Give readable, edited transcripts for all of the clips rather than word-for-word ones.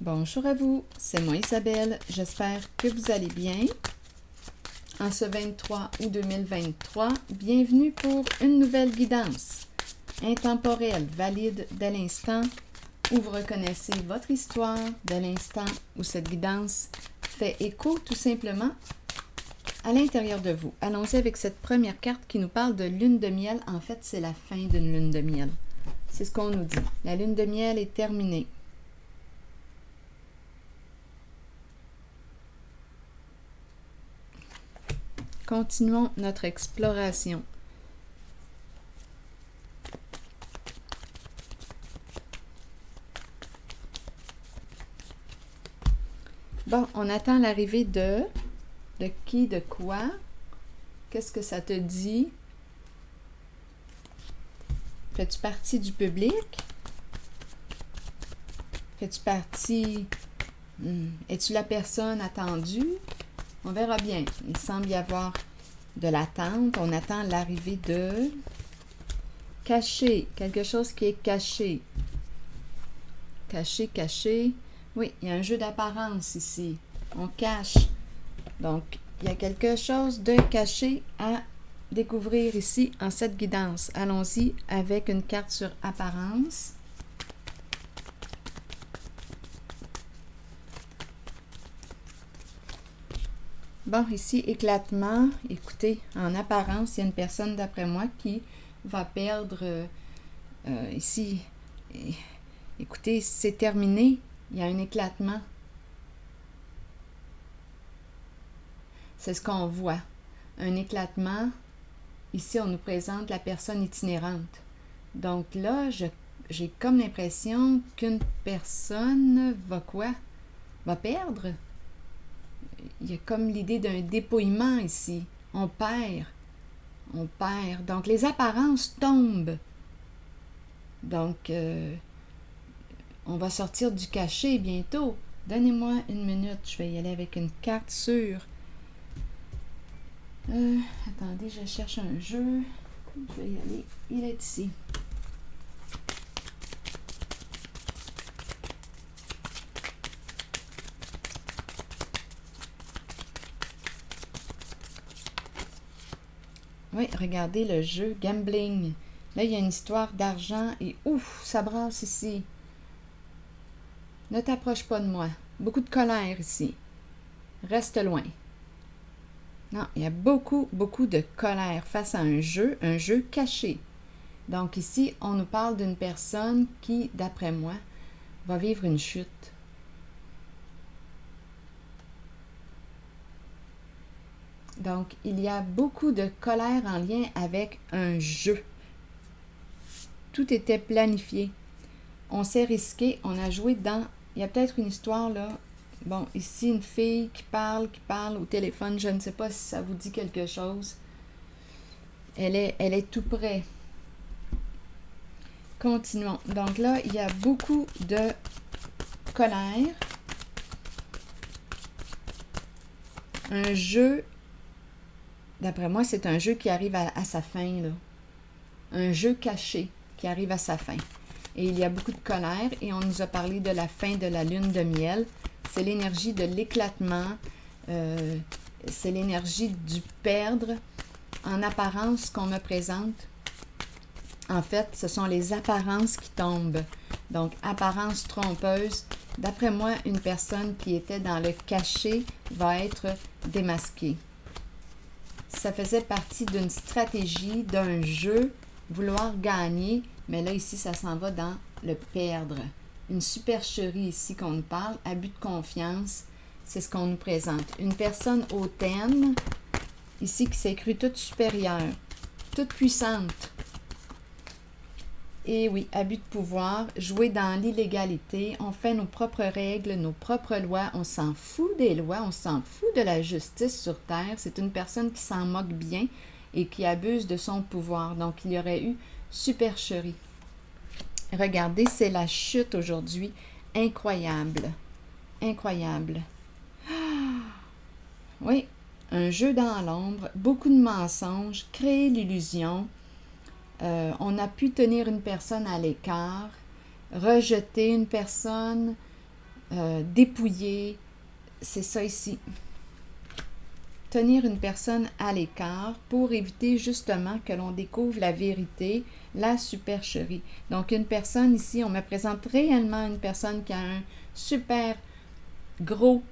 Bonjour à vous, c'est moi Isabelle, j'espère que vous allez bien. En ce 23 août 2023, bienvenue pour une nouvelle guidance intemporelle, valide dès l'instant où vous reconnaissez votre histoire, dès l'instant où cette guidance fait écho tout simplement à l'intérieur de vous. Allons-y avec cette première carte qui nous parle de lune de miel. En fait, c'est la fin d'une lune de miel. C'est ce qu'on nous dit. La lune de miel est terminée. Continuons notre exploration. Bon, on attend l'arrivée de qui, de quoi? Qu'est-ce que ça te dit? Fais-tu partie du public? Fais-tu partie... Es-tu la personne attendue? On verra bien. Il semble y avoir de l'attente. On attend l'arrivée de... Caché. Quelque chose qui est caché. Caché, caché. Oui, il y a un jeu d'apparence ici. On cache. Donc, il y a quelque chose de caché à découvrir ici en cette guidance. Allons-y avec une carte sur apparence. Bon, ici, éclatement. Écoutez, en apparence, il y a une personne, d'après moi, qui va perdre ici. Écoutez, c'est terminé. Il y a un éclatement. C'est ce qu'on voit. Un éclatement. Ici, on nous présente la personne itinérante. Donc là, j'ai comme l'impression qu'une personne va quoi? Va perdre? Il y a comme l'idée d'un dépouillement ici. On perd. On perd. Donc, les apparences tombent. Donc, on va sortir du cachet bientôt. Donnez-moi une minute. Je vais y aller avec une carte sur... attendez, je cherche un jeu. Je vais y aller. Il est ici. Oui, regardez le jeu Gambling. Là, il y a une histoire d'argent et ouf, ça brasse ici. Ne t'approche pas de moi. Beaucoup de colère ici. Reste loin. Non, il y a beaucoup de colère face à un jeu caché. Donc ici, on nous parle d'une personne qui, d'après moi, va vivre une chute. Donc, il y a beaucoup de colère en lien avec un jeu. Tout était planifié. On s'est risqué, on a joué dans... Il y a peut-être une histoire, là. Bon, ici, une fille qui parle au téléphone. Je ne sais pas si ça vous dit quelque chose. Elle est tout près. Continuons. Donc là, il y a beaucoup de colère. Un jeu... D'après moi, c'est un jeu qui arrive à sa fin, là. Un jeu caché qui arrive à sa fin. Et il y a beaucoup de colère et on nous a parlé de la fin de la lune de miel. C'est l'énergie de l'éclatement, c'est l'énergie du perdre. En apparence, qu'on me présente, en fait, ce sont les apparences qui tombent. Donc, apparence trompeuse. D'après moi, une personne qui était dans le cachet va être démasquée. Ça faisait partie d'une stratégie, d'un jeu, vouloir gagner, mais là, ici, ça s'en va dans le perdre. Une supercherie ici qu'on nous parle, abus de confiance, c'est ce qu'on nous présente. Une personne hautaine, ici, qui s'est crue toute supérieure, toute puissante. Et oui, abus de pouvoir, jouer dans l'illégalité, on fait nos propres règles, nos propres lois, on s'en fout des lois, on s'en fout de la justice sur Terre. C'est une personne qui s'en moque bien et qui abuse de son pouvoir. Donc, il y aurait eu supercherie. Regardez, c'est la chute aujourd'hui. Incroyable. Incroyable. Oui, un jeu dans l'ombre, beaucoup de mensonges, créer l'illusion. On a pu tenir une personne à l'écart, rejeter une personne, dépouiller. C'est ça ici. Tenir une personne à l'écart pour éviter justement que l'on découvre la vérité, la supercherie. Donc, une personne ici, on me présente réellement une personne qui a un super gros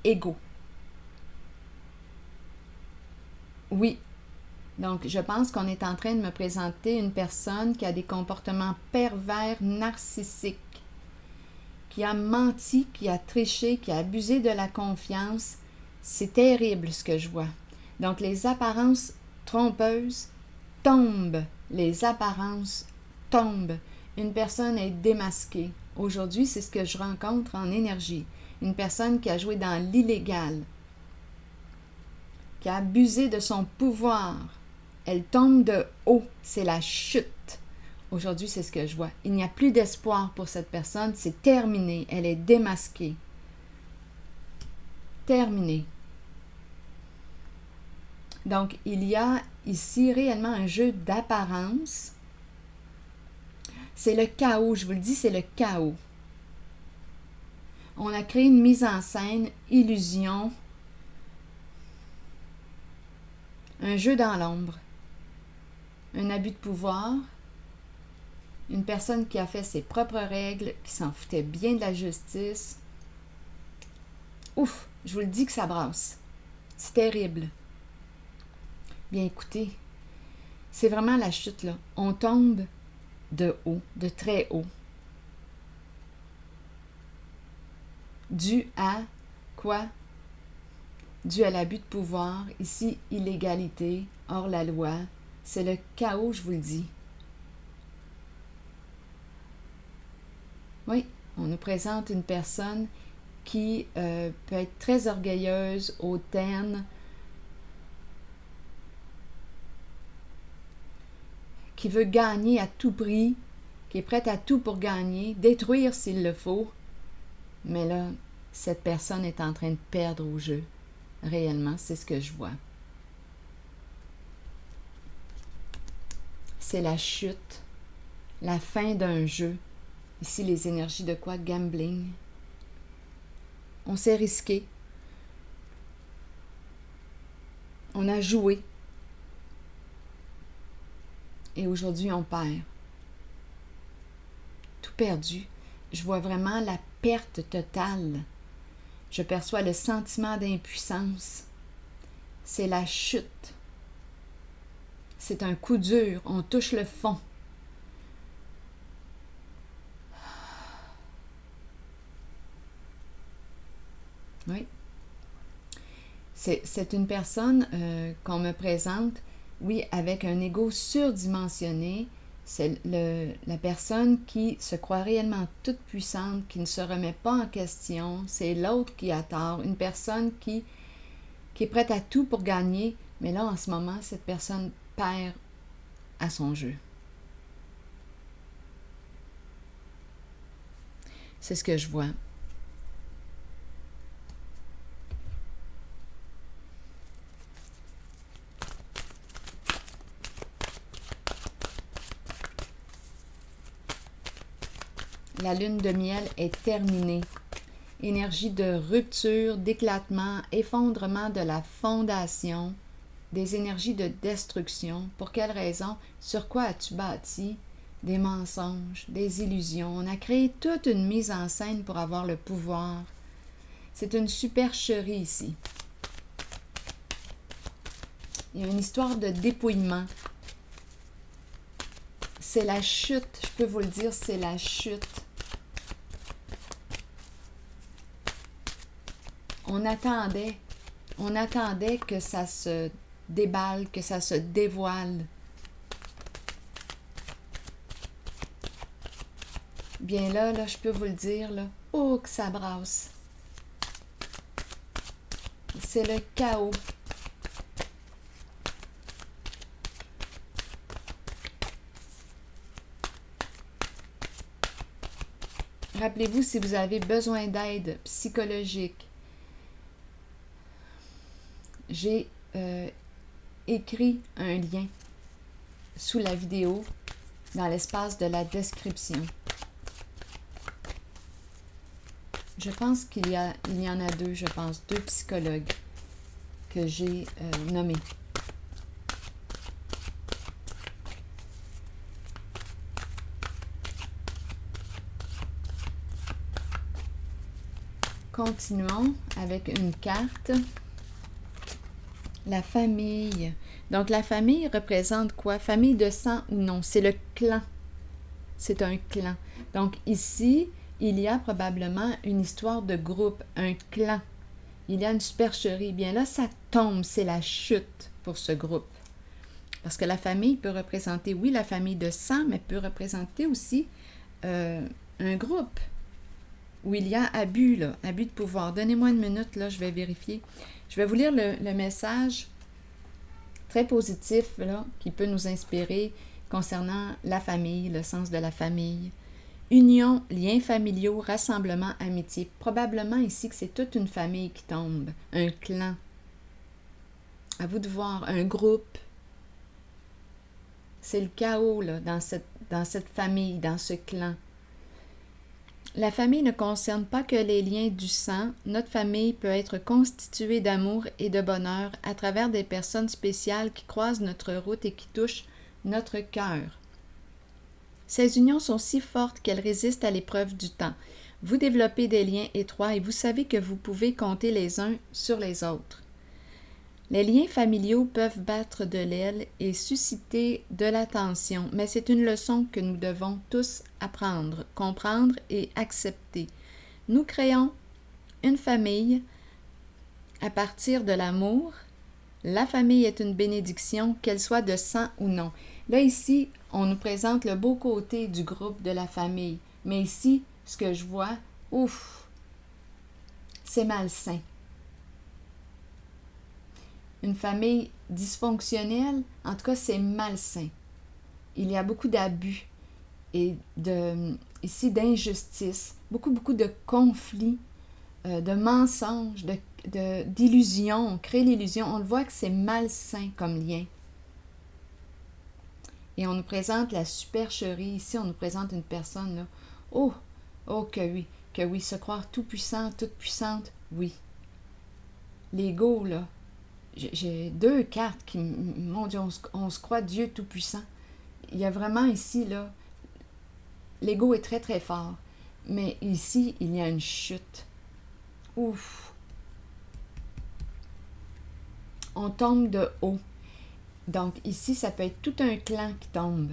ego. Oui. Donc, je pense qu'on est en train de me présenter une personne qui a des comportements pervers, narcissiques, qui a menti, qui a triché, qui a abusé de la confiance. C'est terrible ce que je vois. Donc, les apparences trompeuses tombent. Les apparences tombent. Une personne est démasquée. Aujourd'hui, c'est ce que je rencontre en énergie. Une personne qui a joué dans l'illégal, qui a abusé de son pouvoir. Elle tombe de haut. C'est la chute. Aujourd'hui, c'est ce que je vois. Il n'y a plus d'espoir pour cette personne. C'est terminé. Elle est démasquée. Terminé. Donc, il y a ici réellement un jeu d'apparence. C'est le chaos. Je vous le dis, c'est le chaos. On a créé une mise en scène, illusion, un jeu dans l'ombre, un abus de pouvoir, une personne qui a fait ses propres règles, qui s'en foutait bien de la justice. Ouf, je vous le dis que ça brasse. C'est terrible. Bien écoutez, c'est vraiment la chute là. On tombe de haut, de très haut. Dû à quoi? Dû à l'abus de pouvoir, ici, illégalité, hors la loi. C'est le chaos, je vous le dis. Oui, on nous présente une personne qui peut être très orgueilleuse, hautaine, qui veut gagner à tout prix, qui est prête à tout pour gagner, détruire s'il le faut. Mais là, cette personne est en train de perdre au jeu. Réellement, c'est ce que je vois. C'est la chute, la fin d'un jeu. Ici, les énergies de quoi? Gambling. On s'est risqué. On a joué. Et aujourd'hui, on perd. Tout perdu. Je vois vraiment la perte totale. Je perçois le sentiment d'impuissance. C'est la chute. C'est un coup dur. On touche le fond. Oui. C'est une personne qu'on me présente, oui, avec un ego surdimensionné. C'est la personne qui se croit réellement toute puissante, qui ne se remet pas en question. C'est l'autre qui a tort. Une personne qui est prête à tout pour gagner. Mais là, en ce moment, cette personne perd à son jeu. C'est ce que je vois. La lune de miel est terminée. Énergie de rupture, d'éclatement, effondrement de la fondation, des énergies de destruction. Pour quelle raison? Sur quoi as-tu bâti? Des mensonges, des illusions. On a créé toute une mise en scène pour avoir le pouvoir. C'est une supercherie ici. Il y a une histoire de dépouillement. C'est la chute, je peux vous le dire, c'est la chute. On attendait que ça se déballe, que ça se dévoile. Bien là, je peux vous le dire, là, oh que ça brasse. C'est le chaos. Rappelez-vous si vous avez besoin d'aide psychologique. J'ai écrit un lien sous la vidéo dans l'espace de la description. Je pense il y en a deux, je pense, deux psychologues que j'ai nommés. Continuons avec une carte. La famille. Donc, la famille représente quoi? Famille de sang ou non? C'est le clan. C'est un clan. Donc, ici, il y a probablement une histoire de groupe, un clan. Il y a une supercherie. Bien là, ça tombe, c'est la chute pour ce groupe. Parce que la famille peut représenter, oui, la famille de sang, mais peut représenter aussi un groupe où il y a abus, là, abus de pouvoir. Donnez-moi une minute, là, je vais vérifier. Je vais vous lire le message très positif, là, qui peut nous inspirer concernant la famille, le sens de la famille. Union, liens familiaux, rassemblement, amitié. Probablement ici que c'est toute une famille qui tombe, un clan. À vous de voir, un groupe. C'est le chaos, là, dans cette famille, dans ce clan. La famille ne concerne pas que les liens du sang. Notre famille peut être constituée d'amour et de bonheur à travers des personnes spéciales qui croisent notre route et qui touchent notre cœur. Ces unions sont si fortes qu'elles résistent à l'épreuve du temps. Vous développez des liens étroits et vous savez que vous pouvez compter les uns sur les autres. Les liens familiaux peuvent battre de l'aile et susciter de l'attention, mais c'est une leçon que nous devons tous apprendre, comprendre et accepter. Nous créons une famille à partir de l'amour. La famille est une bénédiction, qu'elle soit de sang ou non. Là, ici, on nous présente le beau côté du groupe de la famille. Mais ici, ce que je vois, c'est malsain. Une famille dysfonctionnelle, en tout cas, c'est malsain. Il y a beaucoup d'abus et ici d'injustice, beaucoup de conflits, de mensonges, d'illusions. On crée l'illusion. On le voit que c'est malsain comme lien. Et on nous présente la supercherie. Ici, on nous présente une personne, là. Oh, que oui, se croire tout puissant, toute puissante, oui. L'ego, là. J'ai deux cartes qui, mon Dieu, on se croit Dieu tout-puissant. Il y a vraiment ici, là, l'ego est très, très fort. Mais ici, il y a une chute. Ouf! On tombe de haut. Donc, ici, ça peut être tout un clan qui tombe.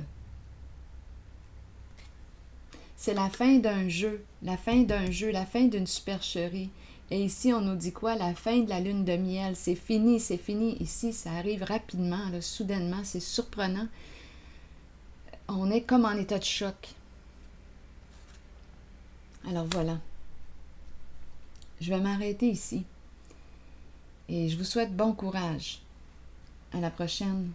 C'est la fin d'un jeu, la fin d'une supercherie. Et ici, on nous dit quoi? La fin de la lune de miel. C'est fini. Ici, ça arrive rapidement, là, soudainement. C'est surprenant. On est comme en état de choc. Alors voilà. Je vais m'arrêter ici. Et je vous souhaite bon courage. À la prochaine.